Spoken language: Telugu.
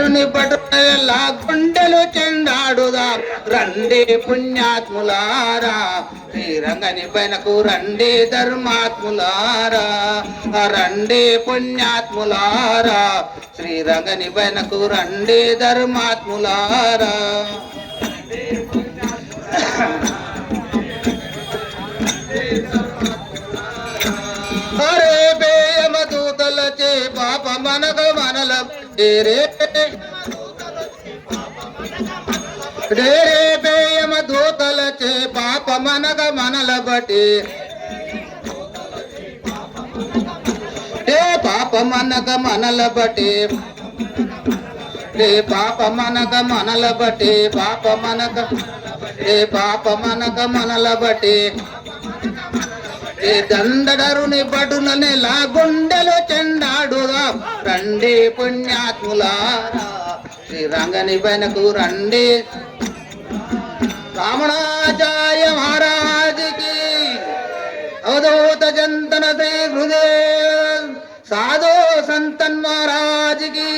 దండరుని పటులా గుండెలు చెండాడుదా రండి పుణ్యాత్ములారా శ్రీరంగని పైనకు రండి ధర్మాత్ములారా రండి పుణ్యాత్ములారా శ్రీరంగని పైనకు రండి ధర్మాత్ములారా అరే బేయమ దూతలచే పాప మనగ మనల రే బేయమ దూతలచే పాప మనగ మనల బటి పాప మనగ మనల బటి పాప మనగ మనల బటి పాప మనగ పాప మనగ మనల బటి దండరుని బడులని లా గుండెలు చెండాడుగా రండి పుణ్యాత్ములారా శ్రీరంగని పైనకు రండి రామణాచార్య మహారాజుకి అవధూత జంతన శ్రీ హృదయ సాధు సంతన్ మహారాజుకి